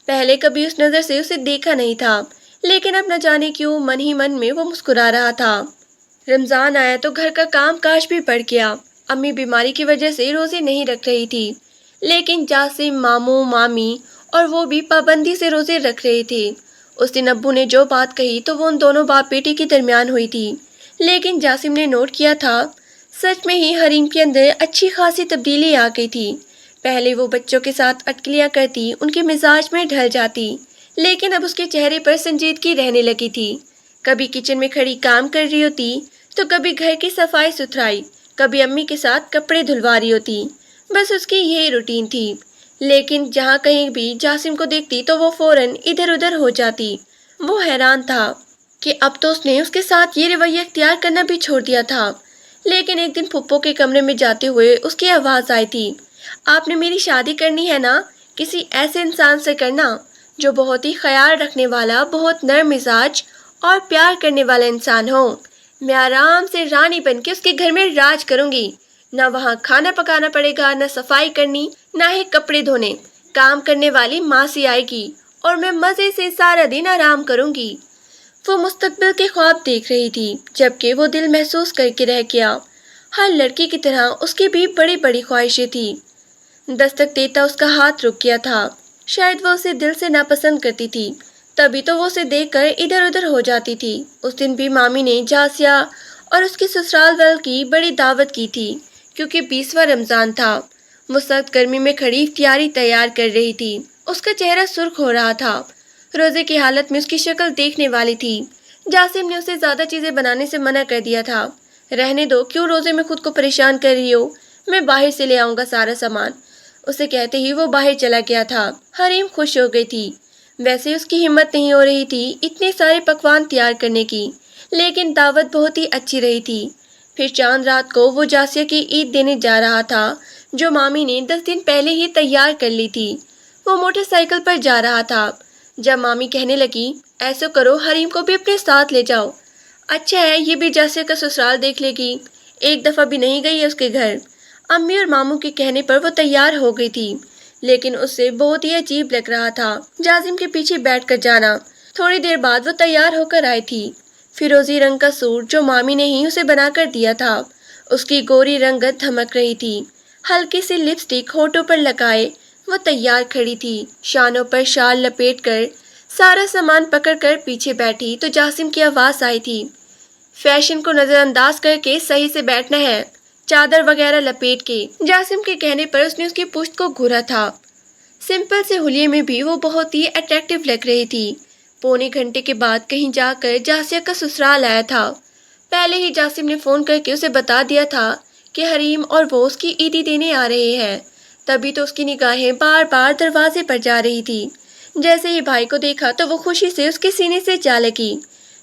پہلے کبھی اس نظر سے اسے دیکھا نہیں تھا، لیکن اب نہ جانے کیوں من ہی من میں وہ مسکرا رہا تھا۔ رمضان آیا تو گھر کا کام کاج بھی بڑھ گیا۔ امی بیماری کی وجہ سے روزے نہیں رکھ رہی تھی، لیکن جاسم، ماموں، مامی اور وہ بھی پابندی سے روزے رکھ رہے تھے۔ اس دن ابو نے جو بات کہی تو وہ ان دونوں باپ بیٹی کے درمیان ہوئی تھی، لیکن جاسم نے نوٹ کیا تھا سچ میں ہی حریم کے اندر اچھی خاصی تبدیلی آ گئی تھی۔ پہلے وہ بچوں کے ساتھ اٹکلیاں کرتی، ان کے مزاج میں ڈھل جاتی، لیکن اب اس کے چہرے پر سنجیدگی رہنے لگی تھی۔ کبھی کچن میں کھڑی کام کر رہی ہوتی تو کبھی گھر کی صفائی ستھرائی، کبھی امی کے ساتھ کپڑے دھلوا رہی ہوتی۔ بس اس کی یہی روٹین تھی، لیکن جہاں کہیں بھی جاسم کو دیکھتی تو وہ فوراً ادھر ادھر ہو جاتی۔ وہ حیران تھا کہ اب تو اس نے اس کے ساتھ یہ رویہ اختیار کرنا بھی چھوڑ دیا تھا۔ لیکن ایک دن پھپھو کے کمرے میں جاتے ہوئے اس کی آواز آئی تھی، آپ نے میری شادی کرنی ہے نا؟ کسی ایسے انسان سے کرنا جو بہت ہی خیال رکھنے والا، بہت نرم مزاج اور پیار کرنے والا انسان ہو۔ میں آرام سے رانی بن کے اس کے گھر میں راج کروں گی، نہ وہاں کھانا پکانا پڑے گا، نہ صفائی کرنی، نہ ہی کپڑے دھونے، کام کرنے والی ماں سی آئے گی اور میں مزے سے سارا دن آرام کروں گی۔ وہ مستقبل کے خواب دیکھ رہی تھی، جبکہ وہ دل محسوس کر کے رہ گیا۔ ہر لڑکی کی طرح اس کی بھی بڑی بڑی خواہشیں تھیں۔ دستک دیتا اس کا ہاتھ رک گیا تھا۔ شاید وہ اسے دل سے ناپسند کرتی تھی، تبھی تو وہ اسے دیکھ کر ادھر ادھر ہو جاتی تھی۔ اس دن بھی مامی نے جاسیہ اور اس کی سسرال والوں کی بڑی دعوت کی تھی، کیونکہ 20واں رمضان تھا۔ وہ سخت گرمی میں کھڑی افطاری تیار کر رہی تھی۔ اس کا چہرہ سرخ ہو رہا تھا، روزے کی حالت میں اس کی شکل دیکھنے والی تھی۔ جاسم نے اسے زیادہ چیزیں بنانے سے منع کر دیا تھا۔ رہنے دو، کیوں روزے میں خود کو پریشان کر رہی ہو، میں باہر سے لے آؤں گا سارا سامان۔ اسے کہتے ہی وہ باہر چلا گیا تھا۔ حریم خوش ہو گئی تھی، ویسے اس کی ہمت نہیں ہو رہی تھی اتنے سارے پکوان تیار کرنے کی، لیکن دعوت بہت ہی اچھی رہی تھی۔ پھر چاند رات کو وہ جاسیہ کی عید دینے جا رہا تھا، جو مامی نے 10 دن پہلے ہی تیار کر لی تھی۔ وہ موٹر سائیکل پر جا رہا تھا، جب مامی کہنے لگی، ایسا کرو حریم کو بھی اپنے ساتھ لے جاؤ، اچھا ہے یہ بھی جاسیہ کا سسرال دیکھ لے گی، ایک دفعہ بھی نہیں گئی ہے اس کے گھر۔ امی اور ماموں کے کہنے پر وہ تیار ہو گئی تھی، لیکن اس سے بہت ہی عجیب لگ رہا تھا جاسم کے پیچھے بیٹھ کر جانا۔ تھوڑی دیر بعد وہ تیار ہو کر آئی تھی، فیروزی رنگ کا سوٹ جو مامی نے ہی اسے بنا کر دیا تھا، اس کی گوری رنگت دھمک رہی تھی، ہلکی سی لپسٹک ہونٹوں پر لگائے وہ تیار کھڑی تھی، شانوں پر شال لپیٹ کر سارا سامان پکڑ کر پیچھے بیٹھی تو جاسم کی آواز آئی تھی، فیشن کو نظر انداز کر کے صحیح سے بیٹھنا ہے، چادر وغیرہ لپیٹ کے۔ جاسم کے کہنے پر اس نے اس کی پشت کو گھورا تھا، سمپل سے حلیے میں بھی وہ بہت ہی اٹریکٹیو لگ رہی تھی۔ پونے گھنٹے کے بعد کہیں جا کر جاسیہ کا سسرال آیا تھا، پہلے ہی جاسم نے فون کر کے اسے بتا دیا تھا کہ حریم اور وہ اس کی عیدی دینے آ رہے ہیں، تبھی تو اس کی نگاہیں بار بار دروازے پر جا رہی تھی۔ جیسے ہی بھائی کو دیکھا تو وہ خوشی سے اس کے سینے سے جا لگی،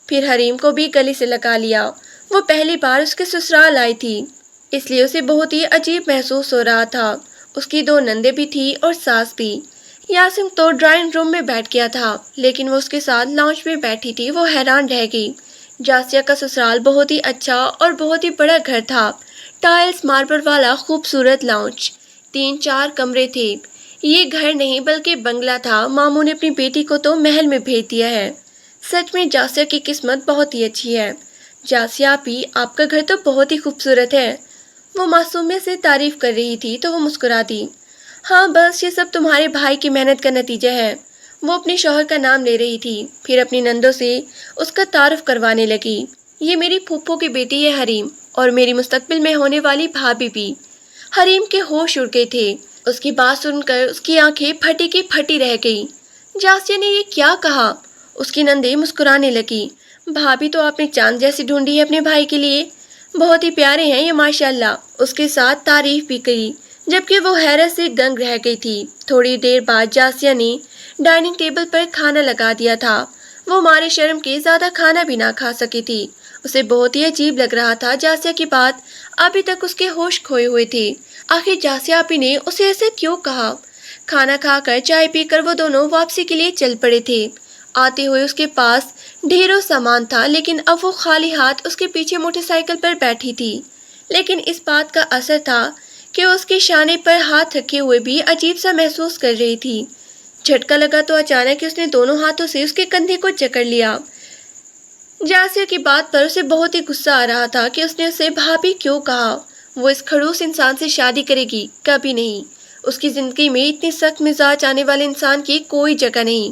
پھر حریم کو بھی گلے سے لگا لیا۔ وہ پہلی بار اس کے سسرال آئی تھی، اس لیے اسے بہت ہی عجیب محسوس ہو رہا تھا۔ اس کی دو نندیں بھی تھی اور ساس بھی۔ یاسم تو ڈرائنگ روم میں بیٹھ گیا تھا، لیکن وہ اس کے ساتھ لاؤنج میں بیٹھی تھی، وہ حیران رہ گئی۔ جاسیہ کا سسرال بہت ہی اچھا اور بہت ہی بڑا گھر تھا، ٹائلز ماربل والا خوبصورت لاؤنج، 3-4 کمرے تھے۔ یہ گھر نہیں بلکہ بنگلہ تھا۔ ماموں نے اپنی بیٹی کو تو محل میں بھیج دیا ہے۔ سچ میں جاسیہ کی قسمت بہت ہی اچھی ہے۔ جاسیہ آپی، آپ کا گھر تو بہت ہی خوبصورت ہے۔ وہ معصومیت سے تعریف کر رہی تھی تو وہ مسکرا دی۔ ہاں بس یہ سب تمہارے بھائی کی محنت کا نتیجہ ہے۔ وہ اپنے شوہر کا نام لے رہی تھی، پھر اپنی نندوں سے اس کا تعارف کروانے لگی۔ یہ میری پھوپھو کی بیٹی ہے حریم، اور میری مستقبل میں ہونے والی بھابھی بھی۔ حریم کے ہوش اڑ گئے تھے، اس کی بات سن کر اس کی آنکھیں پھٹی کی پھٹی رہ گئی۔ جاسیہ نے یہ کیا کہا؟ اس کی نندیں مسکرانے لگی۔ بھابھی تو آپ نے چاند جیسی ڈھونڈی ہے اپنے بھائی کے لیے، بہت ہی پیارے ہیں یہ ماشاءاللہ۔ اس کے ساتھ تعریف بھی کی، جبکہ وہ حیرت سے دنگ رہ گئی تھی۔ تھوڑی دیر بعد جاسیہ نے ڈائننگ ٹیبل پر کھانا لگا دیا تھا۔ وہ مارے شرم کے زیادہ کھانا بھی نہ کھا سکی تھی۔ اسے بہت ہی عجیب لگ رہا تھا جاسیہ کی بات، ابھی تک اس کے ہوش کھوئے ہوئے تھے۔ آخر جاسیہ آپی نے اسے ایسے کیوں کہا؟ کھانا کھا کر چائے پی کر وہ دونوں واپسی کے لیے چل پڑے تھے۔ آتے ہوئے اس کے پاس ڈھیروں سامان تھا، لیکن اب وہ خالی ہاتھ اس کے پیچھے موٹر سائیکل پر بیٹھی تھی۔ لیکن اس بات کا اثر تھا کہ اس کے شانے پر ہاتھ رکھے ہوئے بھی عجیب سا محسوس کر رہی تھی۔ جھٹکا لگا تو اچانک اس نے دونوں ہاتھوں سے اس کے کندھے کو جکڑ لیا۔ جاسیہ کی بات پر اسے بہت ہی غصہ آ رہا تھا کہ اس نے اسے بھابھی کیوں کہا۔ وہ اس کھڑوس انسان سے شادی کرے گی؟ کبھی نہیں۔ اس کی زندگی میں اتنی سخت مزاج آنے والے انسان کی کوئی جگہ نہیں،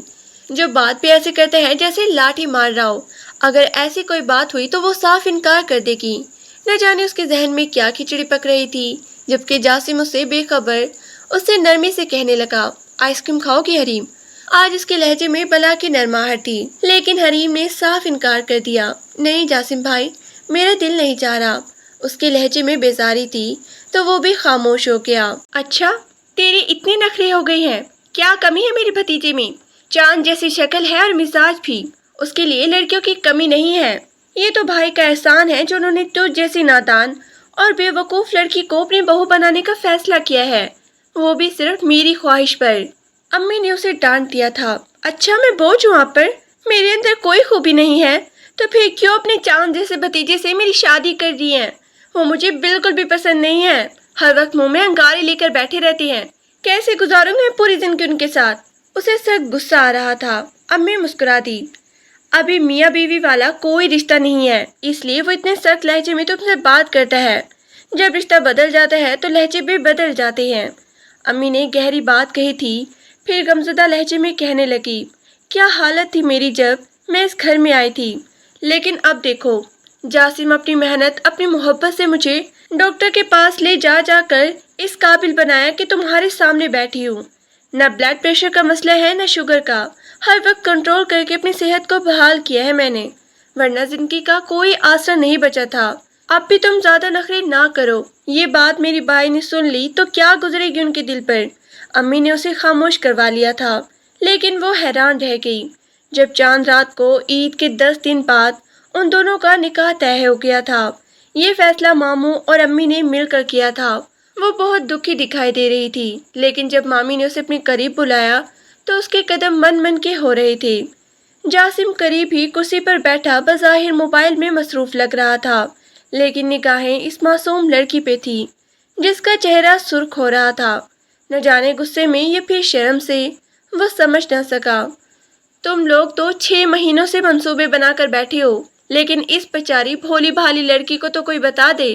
جو بات بھی ایسے کرتا ہے جیسے لاٹھی مار رہا ہو۔ اگر ایسی کوئی بات ہوئی تو وہ صاف انکار کر دے گی۔ نہ جانے اس کے ذہن میں کیا کھچڑی پک رہی تھی، جبکہ جاسم اس سے بے خبر اس سے نرمی سے کہنے لگا، آئس کریم کھاؤ گی حریم؟ آج اس کے لہجے میں بلا کی نرماہٹ تھی، لیکن حریم نے صاف انکار کر دیا۔ نہیں جاسم بھائی، میرا دل نہیں چاہ رہا۔ اس کے لہجے میں بیزاری تھی تو وہ بھی خاموش ہو گیا۔ اچھا، تیری اتنی نخرے ہو گئی ہیں؟ کیا کمی ہے میرے بھتیجے میں؟ چاند جیسی شکل ہے اور مزاج بھی، اس کے لیے لڑکیوں کی کمی نہیں ہے۔ یہ تو بھائی کا احسان ہے جو انہوں نے تجھ جیسی نادان اور بے وقوف لڑکی کو اپنی بہو بنانے کا فیصلہ کیا ہے، وہ بھی صرف میری خواہش پر۔ امی نے اسے ڈانٹ دیا تھا۔ اچھا میں بوجھ ہوں آپ پر؟ میرے اندر کوئی خوبی نہیں ہے تو پھر کیوں اپنے چاند جیسے بھتیجے سے میری شادی کر دی ہے؟ وہ مجھے بالکل بھی پسند نہیں ہے، ہر وقت منہ میں انگارے لے کر بیٹھے رہتے ہیں، کیسے گزاروں گی میں پوری زندگی ان کے ساتھ؟ اسے سخت غصہ آ رہا تھا۔ امی مسکرا دی۔ ابھی میاں بیوی والا کوئی رشتہ نہیں ہے، اس لیے وہ اتنے سخت لہجے میں تم سے بات کرتا ہے۔ جب رشتہ بدل جاتا ہے تو لہجے بھی بدل جاتے ہیں۔ امی نے گہری بات کہی تھی، پھر غمزدہ لہجے میں کہنے لگی، کیا حالت تھی میری جب میں اس گھر میں آئی تھی، لیکن اب دیکھو، جاسم اپنی محنت اپنی محبت سے مجھے ڈاکٹر کے پاس لے جا جا کر اس قابل بنایا کہ تمہارے سامنے بیٹھی ہوں۔ نہ بلڈ پریشر کا مسئلہ ہے نہ شوگر کا، ہر وقت کنٹرول کر کے اپنی صحت کو بحال کیا ہے میں نے، ورنہ زندگی کا کوئی آسرا نہیں بچا تھا۔ اب بھی تم زیادہ نخرے نہ کرو۔ یہ بات میری بائی نے سن لی تو کیا گزرے گی ان کے دل پر۔ امی نے اسے خاموش کروا لیا تھا، لیکن وہ حیران رہ گئی۔ جب چاند رات کو عید کے 10 دن بعد ان دونوں کا نکاح طے ہو گیا تھا، یہ فیصلہ ماموں اور امی نے مل کر کیا تھا۔ وہ بہت دکھی دکھائی دے رہی تھی، لیکن جب مامی نے اسے اپنے قریب بلایا تو اس کے قدم من من کے ہو رہے تھے۔ جاسم قریب ہی کرسی پر بیٹھا بظاہر موبائل میں مصروف لگ رہا تھا، لیکن نگاہیں اس معصوم لڑکی پہ تھی جس کا چہرہ سرخ ہو رہا تھا، نہ جانے غصے میں یا پھر شرم سے۔ وہ سمجھ نہ سکا۔ تم لوگ تو 6 مہینوں سے منصوبے بنا کر بیٹھے ہو، لیکن اس بیچاری بھولی بھالی لڑکی کو تو کوئی بتا دے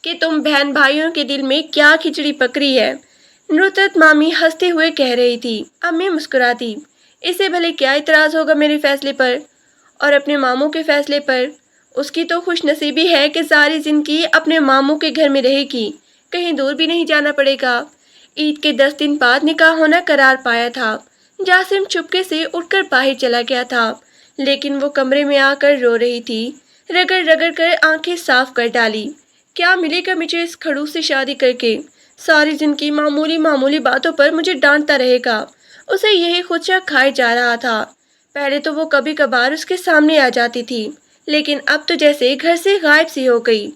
کہ تم بہن بھائیوں کے دل میں کیا کھچڑی پکڑی ہے۔ نصرت مامی ہنستے ہوئے کہہ رہی تھی۔ امی مسکراتی۔ اسے بھلے کیا اعتراض ہوگا میرے فیصلے پر اور اپنے ماموں کے فیصلے پر؟ اس کی تو خوش نصیبی ہے کہ ساری زندگی اپنے ماموں کے گھر میں رہے گی، کہیں دور بھی نہیں جانا پڑے گا۔ عید کے 10 دن بعد نکاح ہونا قرار پایا تھا۔ جاسم چپکے سے اٹھ کر باہر چلا گیا تھا، لیکن وہ کمرے میں آ کر رو رہی تھی، رگڑ رگڑ کر آنکھیں صاف کر ڈالی۔ کیا ملے گا مجھے اس کھڑوس سے شادی کر کے؟ ساری زندگی معمولی معمولی باتوں پر مجھے ڈانٹتا رہے گا۔ اسے یہی خدشہ کھائے جا رہا تھا۔ پہلے تو وہ کبھی کبھار اس کے سامنے آ جاتی تھی، لیکن اب تو جیسے گھر سے غائب سی ہو گئی۔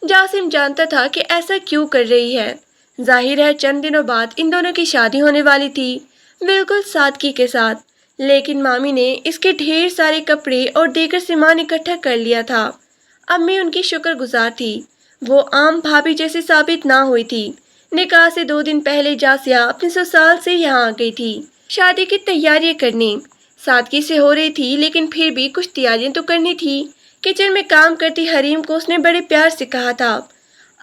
جاسم جانتا تھا کہ ایسا کیوں کر رہی ہے۔ ظاہر ہے چند دنوں بعد ان دونوں کی شادی ہونے والی تھی، بالکل سادگی کے ساتھ، لیکن مامی نے اس کے ڈھیر سارے کپڑے اور دیگر سامان اکٹھا کر لیا تھا۔ امی ان کی شکر گزار تھی۔ وہ عام بھابھی جیسے ثابت نہ ہوئی تھی۔ نکاح سے 2 دن پہلے جاسیہ اپنے سسرال سے یہاں آ گئی تھی شادی کی تیاریاں کرنے۔ سادگی سے ہو رہی تھی، لیکن پھر بھی کچھ تیاریاں تو کرنی تھی۔ کچن میں کام کرتی حریم کو اس نے بڑے پیار سے کہا تھا،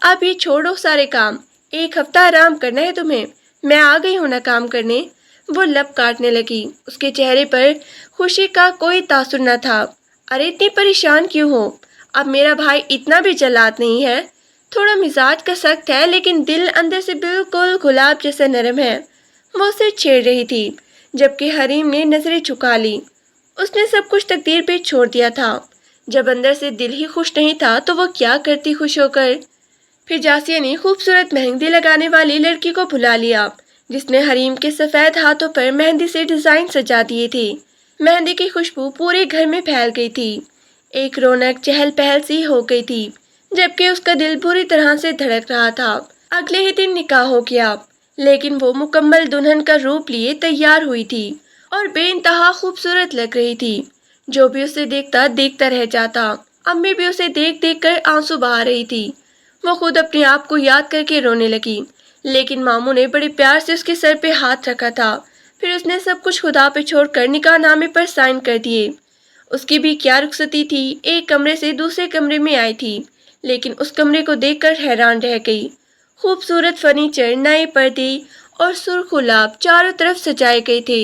اب یہ چھوڑو سارے کام، 1 ہفتہ آرام کرنا ہے تمہیں، میں آ گئی ہوں نا کام کرنے۔ وہ لب کاٹنے لگی۔ اس کے چہرے پر خوشی کا کوئی تاثر نہ تھا۔ ارے اتنی پریشان کیوں ہو؟ اب میرا بھائی اتنا بھی جلاد نہیں ہے، تھوڑا مزاج کا سخت ہے، لیکن دل اندر سے بالکل گلاب جیسا نرم ہے۔ وہ اسے چھیڑ رہی تھی، جبکہ حریم نے نظریں جھکا لی۔ اس نے سب کچھ تقدیر پہ چھوڑ دیا تھا۔ جب اندر سے دل ہی خوش نہیں تھا تو وہ کیا کرتی خوش ہو کر؟ پھر جاسیہ نے خوبصورت مہندی لگانے والی لڑکی کو بلا لیا، جس نے حریم کے سفید ہاتھوں پر مہندی سے ڈیزائن سجا دیے تھے۔ مہندی کی خوشبو پورے گھر میں پھیل گئی تھی۔ ایک رونق چہل پہل سی ہو گئی تھی، جبکہ اس کا دل بری طرح سے دھڑک رہا تھا۔ اگلے ہی دن نکاح ہو گیا، لیکن وہ مکمل دلہن کا روپ لیے تیار ہوئی تھی اور بے انتہا خوبصورت لگ رہی تھی۔ جو بھی اسے دیکھتا رہ جاتا۔ امی بھی اسے دیکھ دیکھ کر آنسو بہا رہی تھی۔ وہ خود اپنے آپ کو یاد کر کے رونے لگی، لیکن ماموں نے بڑے پیار سے اس کے سر پہ ہاتھ رکھا تھا۔ پھر اس نے سب کچھ خدا پہ چھوڑ کر نکاح نامے پر سائن کر دیے۔ اس کی بھی کیا رخصتی تھی، ایک کمرے سے دوسرے کمرے میں آئی تھی، لیکن اس کمرے کو دیکھ کر حیران رہ گئی۔ خوبصورت فرنیچر، نئے پردے اور سرخ گلاب چاروں طرف سجائے گئے تھے۔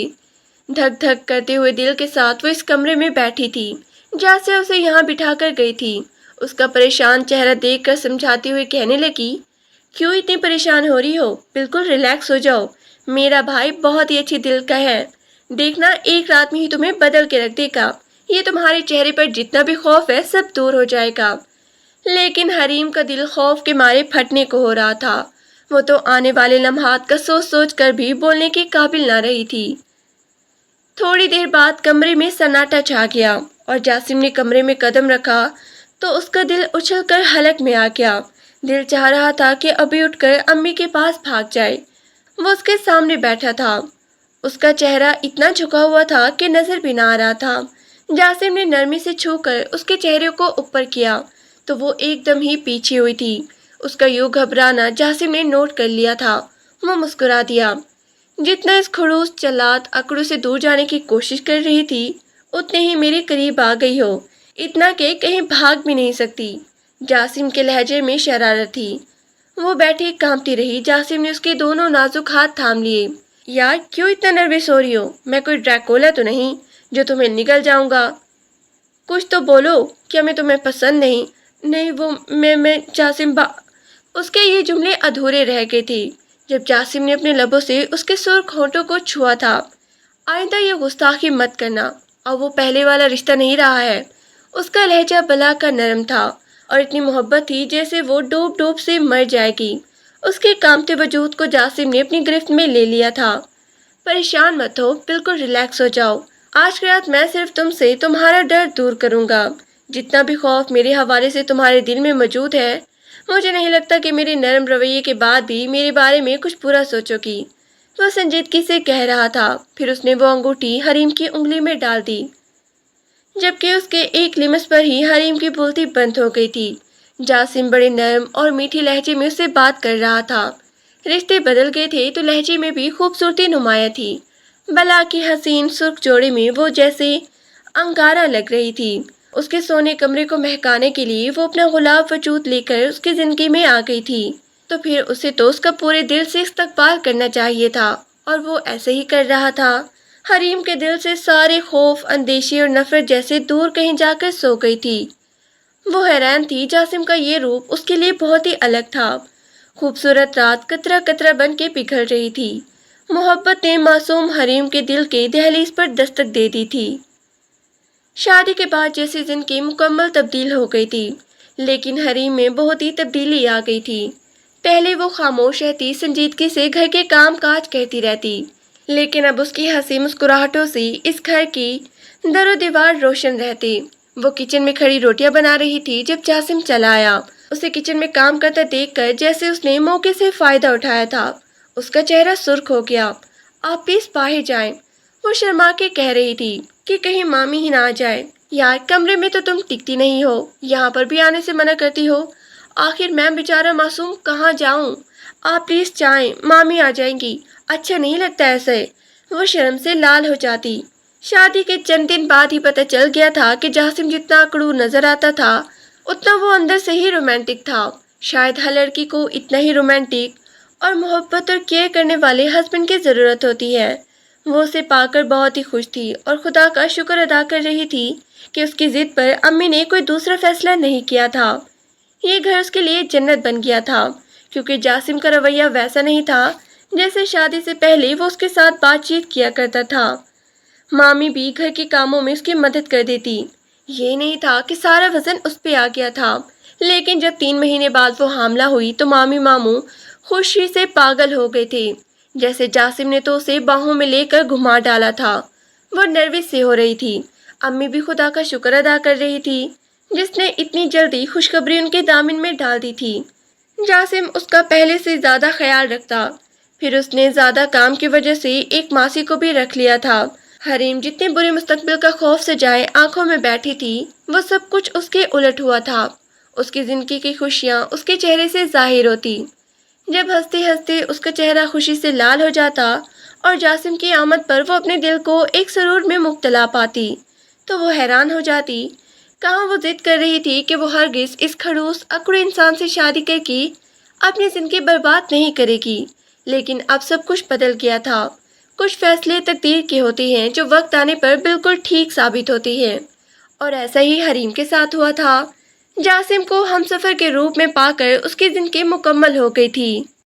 دھک دھک کرتے ہوئے دل کے ساتھ وہ اس کمرے میں بیٹھی تھی۔ جاسیہ اسے یہاں بٹھا کر گئی تھی۔ اس کا پریشان چہرہ دیکھ کر سمجھاتے ہوئے کہنے لگی، کیوں اتنی پریشان ہو رہی ہو؟ بالکل ریلیکس ہو جاؤ، میرا بھائی بہت ہی اچھی دل کا ہے، دیکھنا ایک رات میں ہی تمہیں بدل کے رکھ دے گا۔ یہ تمہارے چہرے پر جتنا بھی خوف ہے سب دور ہو جائے گا۔ لیکن حریم کا دل خوف کے مارے پھٹنے کو ہو رہا تھا۔ وہ تو آنے والے لمحات کا سوچ سوچ کر بھی بولنے کے قابل نہ رہی تھی۔ تھوڑی دیر بعد کمرے میں سناٹا چھا گیا اور جاسم نے کمرے میں قدم رکھا تو اس کا دل اچھل کر حلق میں آ گیا۔ دل چاہ رہا تھا کہ ابھی اٹھ کر امی کے پاس بھاگ جائے۔ وہ اس کے سامنے بیٹھا تھا۔ اس کا چہرہ اتنا جھکا ہوا تھا کہ نظر بھی نہ آ رہا تھا۔ جاسم نے نرمی سے چھو کر اس کے چہرے کو اوپر کیا تو وہ ایک دم ہی پیچھے ہوئی تھی۔ اس کا یوں گھبرانا جاسم نے نوٹ کر لیا تھا۔ وہ مسکرا دیا۔ جتنا اس خڑوس چلاک اکڑو سے دور جانے کی کوشش کر رہی تھی، اتنے ہی میرے قریب آ گئی ہو، اتنا کہ کہیں بھاگ بھی نہیں سکتی۔ جاسم کے لہجے میں شرارت تھی۔ وہ بیٹھی کانپتی رہی۔ جاسم نے اس کے دونوں نازک ہاتھ تھام لیے۔ یار کیوں اتنا نروس ہو رہی ہو؟ میں کوئی ڈریکولا تو نہیں جو تمہیں نگل جاؤں گا؟ کچھ تو بولو، کیا میں تمہیں پسند نہیں؟ نہیں وہ میں جاسم اس کے یہ جملے ادھورے رہ گئے تھے جب جاسم نے اپنے لبوں سے اس کے سرخ ہونٹوں کو چھوا تھا۔ آئندہ یہ گستاخی مت کرنا، اب وہ پہلے والا رشتہ نہیں رہا ہے۔ اس کا لہجہ بلا کا نرم تھا اور اتنی محبت تھی جیسے وہ ڈوب ڈوب سے مر جائے گی۔ اس کے کامتے وجود کو جاسم نے اپنی گرفت میں لے لیا تھا۔ پریشان مت ہو، بالکل ریلیکس ہو جاؤ۔ آج کی رات میں صرف تم سے تمہارا ڈر دور کروں گا۔ جتنا بھی خوف میرے حوالے سے تمہارے دل میں موجود ہے، مجھے نہیں لگتا کہ میرے نرم رویے کے بعد بھی میرے بارے میں کچھ برا سوچو گی۔ وہ سنجیدگی سے کہہ رہا تھا۔ پھر اس نے وہ انگوٹھی حریم کی انگلی میں ڈال دی۔ جبکہ اس کے ایک لمس پر ہی حریم کی بولتی بند ہو گئی تھی۔ جاسم بڑے نرم اور میٹھی لہجے میں اس سے بات کر رہا تھا۔ رشتے بدل گئے تھے تو لہجے میں بھی خوبصورتی نمایاں تھی۔ بلا کی حسین سرخ جوڑے میں وہ جیسے انگارہ لگ رہی تھی۔ اس کے سونے کمرے کو مہکانے کے لیے وہ اپنا گلاب وجود لے کر اس کی زندگی میں آ گئی تھی، تو پھر اسے تو اس کا پورے دل سے استقبال کرنا چاہیے تھا، اور وہ ایسے ہی کر رہا تھا۔ حریم کے دل سے سارے خوف، اندیشے اور نفرت جیسے دور کہیں جا کر سو گئی تھی۔ وہ حیران تھی، جاسم کا یہ روپ اس کے لیے بہت ہی الگ تھا۔ خوبصورت رات قطرہ قطرہ بن کے پگھل رہی تھی۔ محبت نے معصوم حریم کے دل کے دہلیز پر دستک دے دی تھی۔ شادی کے بعد جیسے زندگی مکمل تبدیل ہو گئی تھی، لیکن حریم میں بہت ہی تبدیلی آ گئی تھی۔ پہلے وہ خاموش رہتی، سنجیدگی سے گھر کے کام کاج کرتی رہتی، لیکن اب اس کی ہنسی مسکراہٹوں سے اس گھر کی در و دیوار روشن رہتے۔ وہ کچن میں کھڑی روٹیاں بنا رہی تھی جب جاسم چلا آیا۔ اسے کچن میں کام کرتا دیکھ کر جیسے اس نے موقع سے فائدہ اٹھایا تھا، اس کا چہرہ سرخ ہو گیا۔ آپ پلیز باہر جائیں، وہ شرما کے کہہ رہی تھی کہ کہیں مامی ہی نہ آ جائے۔ یار کمرے میں تو تم ٹکتی نہیں ہو، یہاں پر بھی آنے سے منع کرتی ہو۔ آخر میں بیچارہ معصوم کہاں جاؤں؟ آپ پلیز جائیں، مامی آ جائیں گی، اچھا نہیں لگتا ایسے۔ وہ شرم سے لال ہو جاتی۔ شادی کے چند دن بعد ہی پتہ چل گیا تھا کہ جاسم جتنا اکڑو نظر آتا تھا، اتنا وہ اندر سے ہی رومانٹک تھا۔ شاید ہر لڑکی کو اتنا ہی رومانٹک اور محبت اور کیئر کرنے والے ہسبینڈ کی ضرورت ہوتی ہے۔ وہ اسے پا کر بہت ہی خوش تھی اور خدا کا شکر ادا کر رہی تھی کہ اس کی ضد پر امی نے کوئی دوسرا فیصلہ نہیں کیا تھا۔ یہ گھر اس کے لیے جنت بن گیا تھا، کیونکہ جاسم کا رویہ ویسا نہیں تھا جیسے شادی سے پہلے وہ اس کے ساتھ بات چیت کیا کرتا تھا۔ مامی بھی گھر کے کاموں میں اس کی مدد کر دیتی۔ یہ نہیں تھا کہ سارا وزن اس پہ آ گیا تھا، لیکن جب 3 مہینے بعد وہ حاملہ ہوئی تو مامی ماموں خوشی سے پاگل ہو گئے تھے، جیسے جاسم نے تو اسے باہوں میں لے کر گھما ڈالا تھا۔ وہ نروس سے ہو رہی تھی۔ امی بھی خدا کا شکر ادا کر رہی تھی جس نے اتنی جلدی خوشخبری ان کے دامن میں ڈال دی تھی۔ جاسم اس کا پہلے سے زیادہ خیال رکھتا، پھر اس نے زیادہ کام کی وجہ سے ایک ماسی کو بھی رکھ لیا تھا۔ حریم جتنے برے مستقبل کا خوف سجائے آنکھوں میں بیٹھی تھی، وہ سب کچھ اس کے الٹ ہوا تھا۔ اس کی زندگی کی خوشیاں اس کے چہرے سے ظاہر ہوتی۔ جب ہنستے ہنستے اس کا چہرہ خوشی سے لال ہو جاتا اور جاسم کی آمد پر وہ اپنے دل کو ایک سرور میں مبتلا پاتی، تو وہ حیران ہو جاتی۔ کہاں وہ ضد کر رہی تھی کہ وہ ہرگز اس کھڑوس اکڑے انسان سے شادی کر کے اپنی زندگی برباد نہیں کرے گی، لیکن اب سب کچھ بدل گیا تھا۔ کچھ فیصلے تقدیر کے ہوتے ہیں جو وقت آنے پر بالکل ٹھیک ثابت ہوتی ہے، اور ایسا ہی حریم کے ساتھ ہوا تھا۔ جاسم کو ہمسفر کے روپ میں پا کر اس کی زندگی مکمل ہو گئی تھی۔